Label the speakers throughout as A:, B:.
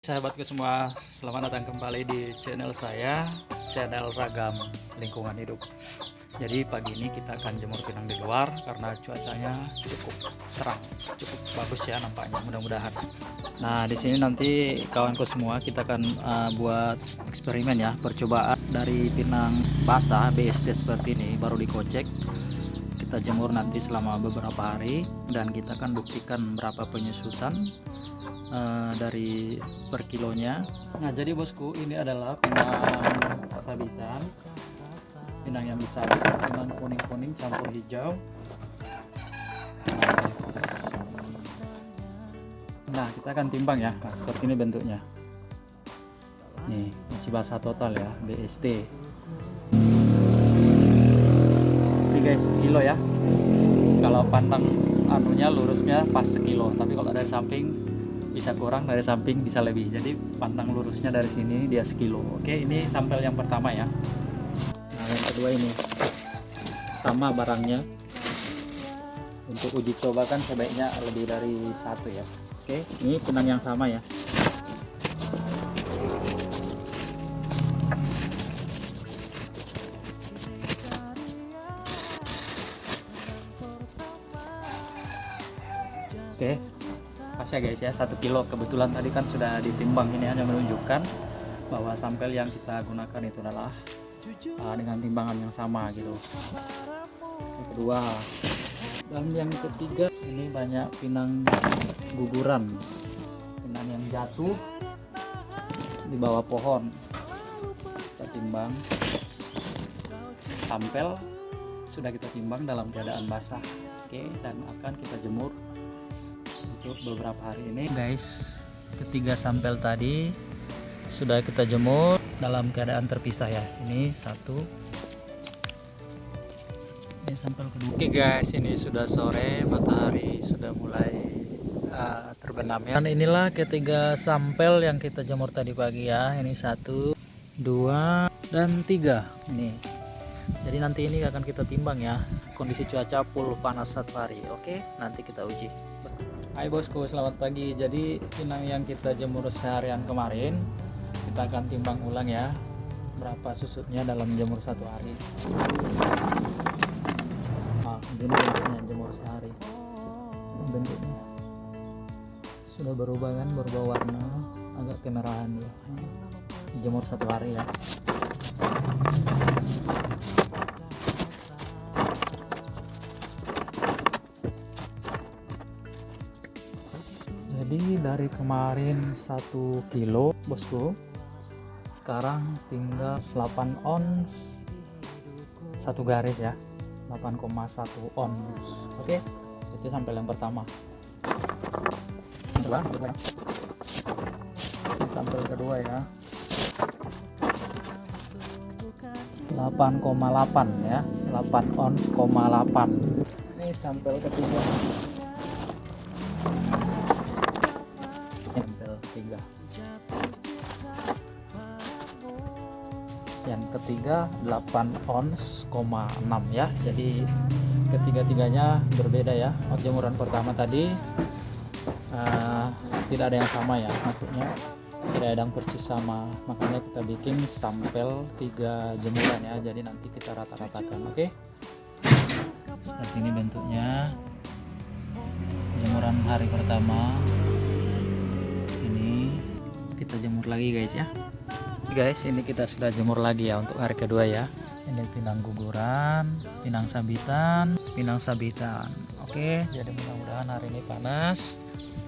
A: Sahabatku semua, selamat datang kembali di channel saya, channel Ragam Lingkungan Hidup. Jadi pagi ini kita akan jemur pinang di luar karena cuacanya cukup terang, cukup bagus ya nampaknya, mudah-mudahan. Nah, di sini nanti kawanku semua kita akan buat eksperimen ya, percobaan dari pinang basah BSD seperti ini baru dikocek. Kita jemur nanti selama beberapa hari dan kita akan buktikan berapa penyusutan dari per kilonya. Nah, jadi bosku, ini adalah pinang sabitan, pinang yang disabit, pinang kuning-kuning campur hijau. Nah, kita akan timbang ya. Nah, seperti ini bentuknya. Nih, masih basah total ya, BSD. Ini guys, kilo ya. Kalau pandang anunya lurusnya pas sekilo, tapi kalau dari samping bisa kurang, dari samping bisa lebih. Jadi pandang lurusnya dari sini dia sekilo. Oke, ini sampel yang pertama ya. Nah, yang kedua ini sama barangnya. Untuk uji coba kan sebaiknya lebih dari satu ya. Oke, ini pinang yang sama ya. Oke, pas ya guys ya, 1 kilo. Kebetulan tadi kan sudah ditimbang, ini hanya menunjukkan bahwa sampel yang kita gunakan itu adalah dengan timbangan yang sama gitu. Yang kedua, dan yang ketiga ini banyak pinang guguran, pinang yang jatuh di bawah pohon. Kita timbang, sampel sudah kita timbang dalam keadaan basah. Oke, dan akan kita jemur untuk beberapa hari ini guys. Ketiga sampel tadi sudah kita jemur dalam keadaan terpisah ya. Ini satu, ini sampel kedua. Oke guys, ini sudah sore, matahari sudah mulai terbenam ya. Dan inilah ketiga sampel yang kita jemur tadi pagi ya. Ini 1, 2, dan 3 ini. Jadi nanti ini akan kita timbang ya, kondisi cuaca full panas satu hari. Oke, nanti kita uji. Hai bosku, selamat pagi. Jadi pinang yang kita jemur seharian kemarin kita akan timbang ulang ya, berapa susutnya dalam jemur satu hari. Nah, ini bentuknya jemur sehari. Bentuknya sudah berubah kan, berubah warna, agak kemerahan ya. Jemur satu hari ya. Jadi dari kemarin 1 kilo bosku, sekarang tinggal 8 ons 1 garis ya, 8,1 ons. Oke, itu sampel yang pertama. Ini sampel kedua ya, 8,8 ya, 8 ons, 8. Ini sampel ketiga. Sampel 3. Yang ketiga 8 ons, 6 ya. Jadi ketiga-tiganya berbeda ya. Jemuran pertama tadi tidak ada yang sama ya, maksudnya tidak ada yang persis sama, makanya kita bikin sampel 3 jemuran ya. Jadi nanti kita rata-ratakan. Oke, seperti ini bentuknya jemuran hari pertama. Ini kita jemur lagi guys ya. Guys, ini kita sudah jemur lagi ya untuk hari kedua ya. Ini pinang guguran, pinang sabitan, pinang sabitan. Oke, jadi mudah-mudahan hari ini panas.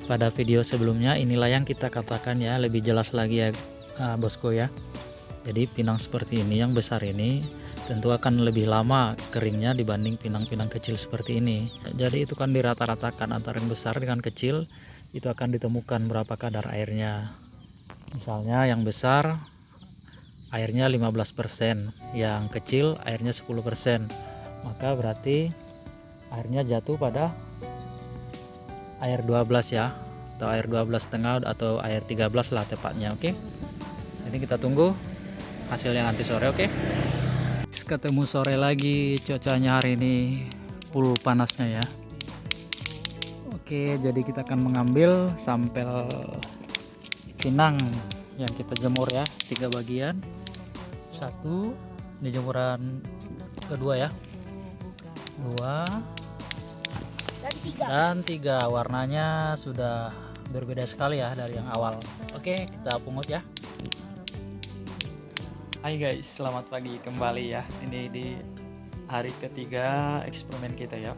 A: Pada video sebelumnya inilah yang kita katakan ya, lebih jelas lagi ya bosku ya. Jadi pinang seperti ini yang besar ini tentu akan lebih lama keringnya dibanding pinang-pinang kecil seperti ini. Jadi itu kan dirata-ratakan antara yang besar dengan kecil, itu akan ditemukan berapa kadar airnya. Misalnya yang besar airnya 15%, yang kecil airnya 10%, maka berarti airnya jatuh pada air 12 ya, atau air 12,5 atau air 13 lah tepatnya. Oke, jadi kita tunggu hasilnya nanti sore. Oke, ketemu sore lagi, cuacanya hari ini full panasnya ya. Oke, jadi kita akan mengambil sampel pinang yang kita jemur ya, 3 bagian. Satu di jemuran kedua ya, 2 dan 3. Warnanya sudah berbeda sekali ya dari yang awal. Oke, kita pungut ya. Hai guys, selamat pagi kembali ya. Ini di hari ketiga eksperimen kita ya.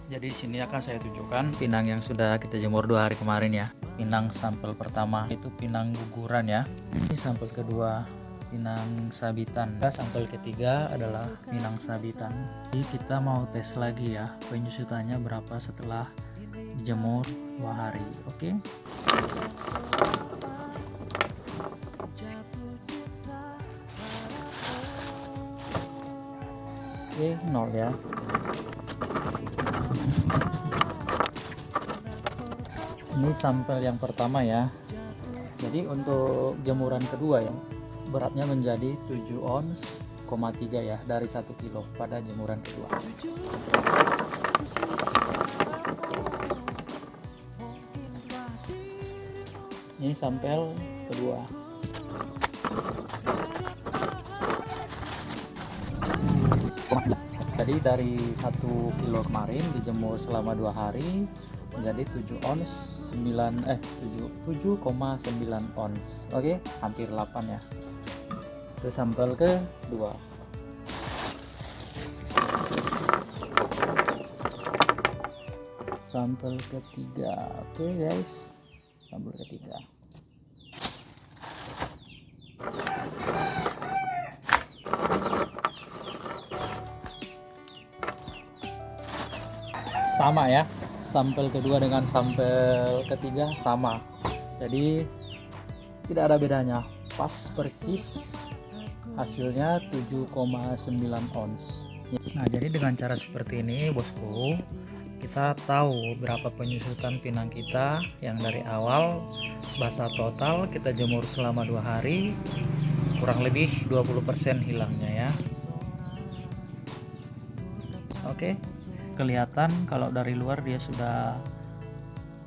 A: Jadi di sini akan saya tunjukkan pinang yang sudah kita jemur 2 hari kemarin ya. Pinang sampel pertama itu pinang guguran ya. Ini sampel kedua pinang sabitan. Sampel ketiga adalah pinang sabitan. Jadi kita mau tes lagi ya penyusutannya berapa setelah dijemur 2 hari. Oke. Oke, 0 ya. Ini sampel yang pertama ya. Jadi untuk jemuran kedua ya, beratnya menjadi 7 ons, 3 ya, dari 1 kilo pada jemuran kedua. Ini sampel kedua. Jadi dari 1 kilo kemarin dijemur selama 2 hari menjadi 7 ons 7,9 ons. Oke, hampir 8 ya. Itu sampel kedua. Sampel ketiga. Oke guys, sampel ketiga. Sama ya, sampel kedua dengan sampel ketiga sama, jadi tidak ada bedanya, pas percis hasilnya 7,9 ons. Nah, jadi dengan cara seperti ini bosku, kita tahu berapa penyusutan pinang kita yang dari awal basah total kita jemur selama 2 hari, kurang lebih 20% hilangnya ya. Oke, kelihatan kalau dari luar dia sudah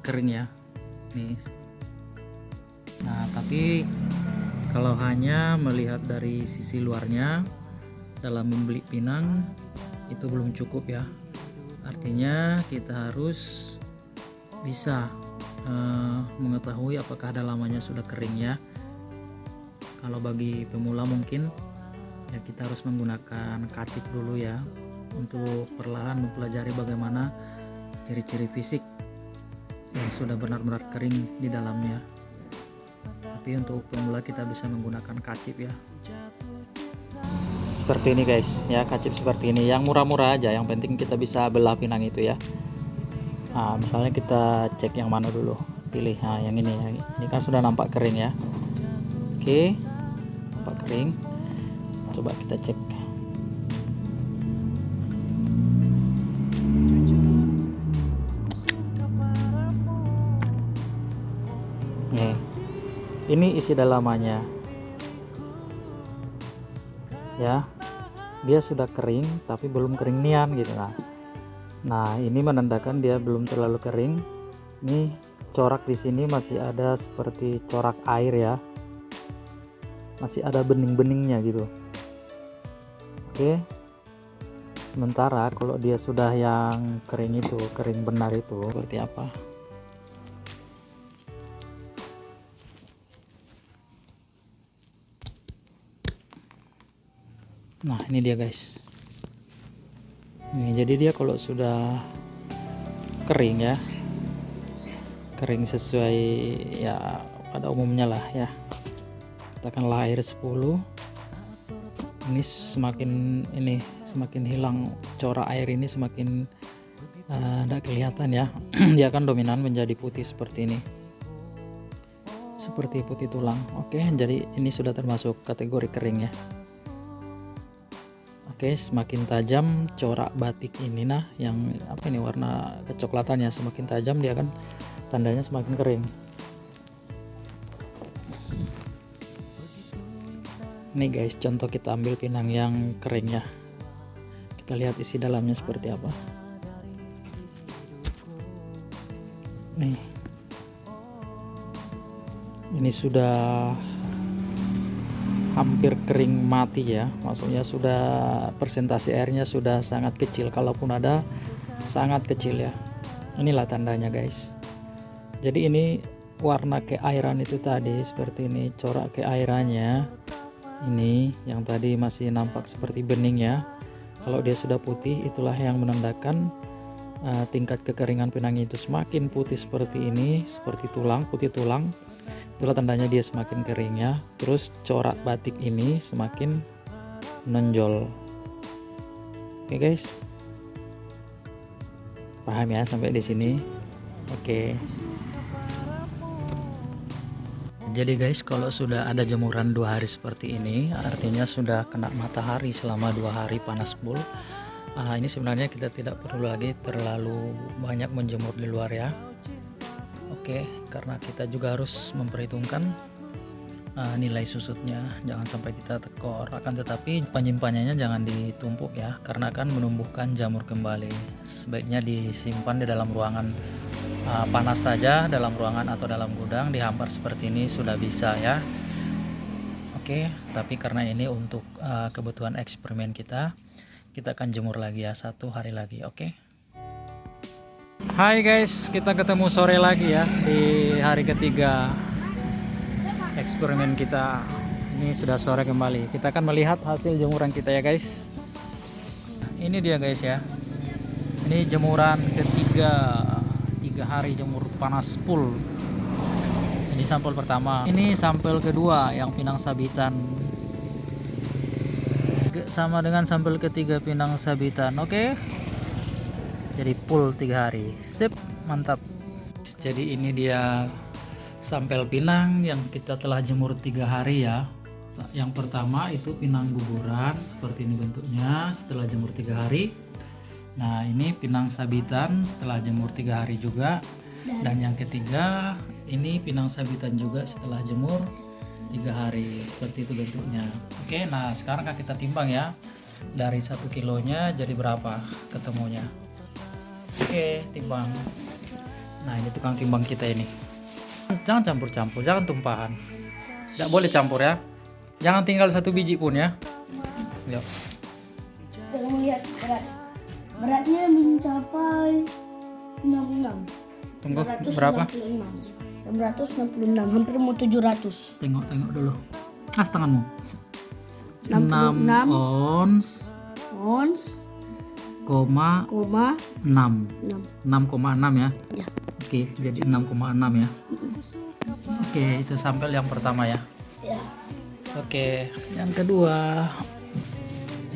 A: kering ya nih. Nah, tapi kalau hanya melihat dari sisi luarnya dalam membeli pinang itu belum cukup ya. Artinya kita harus bisa mengetahui apakah dalamannya sudah kering ya. Kalau bagi pemula mungkin ya kita harus menggunakan kacip dulu ya, untuk perlahan mempelajari bagaimana ciri-ciri fisik yang sudah benar-benar kering di dalamnya. Tapi untuk pemula kita bisa menggunakan kacip ya. Seperti ini guys ya, kacip seperti ini yang murah-murah aja, yang penting kita bisa belah pinang itu ya. Nah, misalnya kita cek yang mana dulu, pilih yang ini ya. Ini kan sudah nampak kering ya. Oke, nampak kering, coba kita cek. Nih, ini isi dalamannya ya, dia sudah kering tapi belum kering nian gitu. Nah ini menandakan dia belum terlalu kering. Ini corak di sini masih ada seperti corak air ya, masih ada bening-beningnya gitu. Oke, sementara kalau dia sudah yang kering itu, kering benar itu seperti apa? Nah ini dia guys. Nih, jadi dia kalau sudah kering ya, kering sesuai ya pada umumnya lah ya, katakanlah air 10, ini semakin hilang corak air ini, semakin tidak kelihatan ya. Dia akan dominan menjadi putih seperti ini, seperti putih tulang. Oke, jadi ini sudah termasuk kategori kering ya. Oke, semakin tajam corak batik ini, nah yang apa ini warna kecoklatannya semakin tajam, dia kan tandanya semakin kering. Nih guys, contoh kita ambil pinang yang kering ya, kita lihat isi dalamnya seperti apa. Nih Ini sudah hampir kering mati ya, maksudnya sudah persentase airnya sudah sangat kecil, kalaupun ada sangat kecil ya. Inilah tandanya guys. Jadi ini warna keairan itu tadi seperti ini, corak keairannya ini yang tadi masih nampak seperti bening ya. Kalau dia sudah putih, itulah yang menandakan tingkat kekeringan pinangnya itu semakin putih seperti ini, seperti tulang, putih tulang. Itulah tandanya dia semakin kering ya. Terus corak batik ini semakin menonjol. Oke guys, paham ya sampai di sini? Oke. Jadi guys, kalau sudah ada jemuran 2 hari seperti ini, artinya sudah kena matahari selama 2 hari panas full. Ini sebenarnya kita tidak perlu lagi terlalu banyak menjemur di luar ya. Oke, karena kita juga harus memperhitungkan nilai susutnya, jangan sampai kita tekor. Akan tetapi penyimpanannya jangan ditumpuk ya, karena akan menumbuhkan jamur kembali. Sebaiknya disimpan di dalam ruangan panas saja, dalam ruangan atau dalam gudang dihampar seperti ini sudah bisa ya. Oke, tapi karena ini untuk kebutuhan eksperimen kita akan jemur lagi ya 1 hari lagi. Oke. Hai guys, kita ketemu sore lagi ya di hari ketiga eksperimen kita. Ini sudah sore kembali. Kita akan melihat hasil jemuran kita ya guys. Ini dia guys ya. Ini jemuran ketiga, 3 hari jemur panas full. Ini sampel pertama. Ini sampel kedua yang pinang sabitan. Sama dengan sampel ketiga pinang sabitan. Oke. Jadi full 3 hari. Sip, mantap. Jadi ini dia sampel pinang yang kita telah jemur 3 hari ya. Yang pertama itu pinang guguran, seperti ini bentuknya setelah jemur 3 hari. Nah, ini pinang sabitan setelah jemur 3 hari juga. Dan yang ketiga ini pinang sabitan juga setelah jemur 3 hari, seperti itu bentuknya. Oke, nah sekarang kita timbang ya. Dari 1 kilonya jadi berapa ketemunya. Oke, timbang. Nah, ini tukang timbang kita ini. Jangan campur-campur, jangan tumpahan. Tidak boleh campur ya. Jangan tinggal 1 biji pun ya. Yuk.
B: Kita lihat beratnya mencapai 66.
A: Tunggu, berapa?
B: 666, hampir mau 700.
A: Tengok dulu. Tanganmu.
B: 66
A: ons, koma 6. 6,6 ya.
B: Ya.
A: Oke, jadi 6,6 ya. Oke, itu sampel yang pertama ya.
B: Ya.
A: Oke, yang kedua.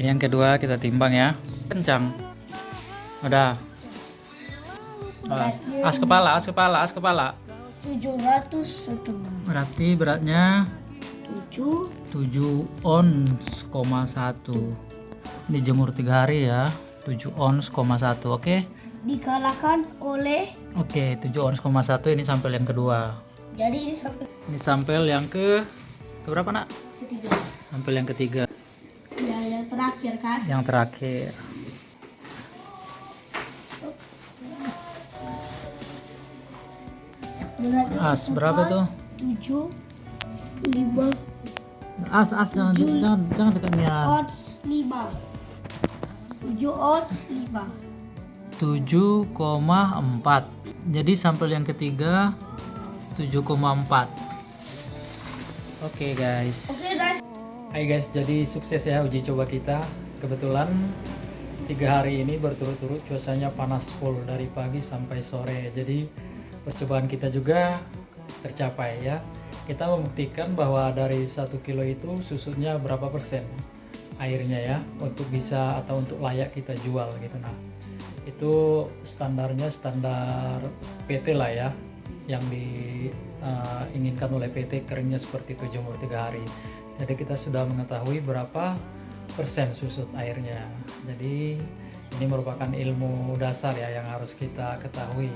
A: Ini yang kedua kita timbang ya. Kencang. Udah. As kepala.
B: 700,5.
A: Berarti beratnya 7 ons, 1. Dijemur 3 hari ya. 7 ons, 1. Oke.
B: Dikalahkan oleh.
A: Oke, 7 ons, 1 ini sampel yang kedua.
B: Jadi
A: Ini sampel yang ke berapa nak?
B: ketiga.
A: Sampel yang ketiga.
B: Ya, yang terakhir kan.
A: Yang terakhir.
B: Beratnya
A: As berapa tuh?
B: 7, 5.
A: As jangan dekat niat.
B: Odds 5. 7 odds 5.
A: 7,4. Jadi sampel yang ketiga 7,4. Oke guys.
B: Oke guys.
A: Hai guys, jadi sukses ya uji coba kita. Kebetulan 3 hari ini berturut-turut cuacanya panas full dari pagi sampai sore. Jadi percobaan kita juga tercapai ya. Kita membuktikan bahwa dari 1 kilo itu susutnya berapa persen airnya ya, untuk bisa atau untuk layak kita jual gitu. Nah, itu standarnya standar PT lah ya, yang diinginkan oleh PT, keringnya seperti itu, jemur 3 hari. Jadi kita sudah mengetahui berapa persen susut airnya. Jadi ini merupakan ilmu dasar ya yang harus kita ketahui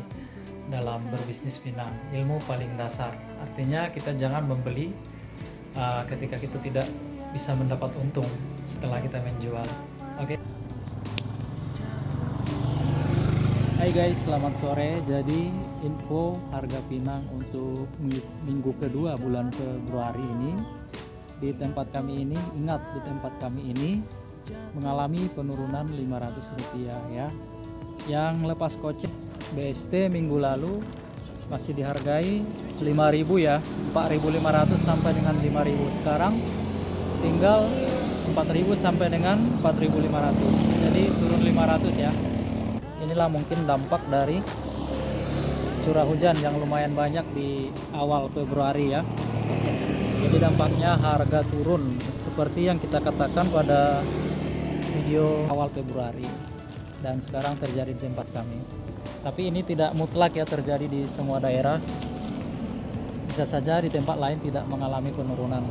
A: dalam berbisnis pinang, ilmu paling dasar. Artinya kita jangan membeli ketika kita tidak bisa mendapat untung setelah kita menjual. Oke. Hai guys, selamat sore. Jadi info harga pinang untuk minggu kedua bulan Februari ini di tempat kami ini, ingat di tempat kami ini mengalami penurunan Rp500 ya. Yang lepas kocek BST minggu lalu masih dihargai 5.000 ya, 4.500 sampai dengan 5.000. Sekarang tinggal 4.000 sampai dengan 4.500. Jadi turun 500 ya. Inilah mungkin dampak dari curah hujan yang lumayan banyak di awal Februari ya. Jadi dampaknya harga turun seperti yang kita katakan pada video awal Februari dan sekarang terjadi di tempat kami. Tapi ini tidak mutlak ya terjadi di semua daerah. Bisa saja di tempat lain tidak mengalami penurunan.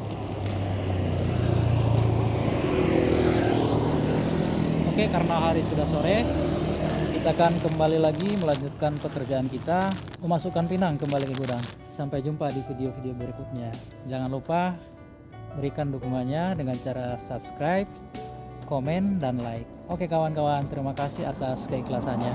A: Oke, karena hari sudah sore, kita akan kembali lagi melanjutkan pekerjaan kita, memasukkan pinang kembali ke gudang. Sampai jumpa di video-video berikutnya. Jangan lupa berikan dukungannya dengan cara subscribe, komen, dan like. Oke kawan-kawan, terima kasih atas keikhlasannya.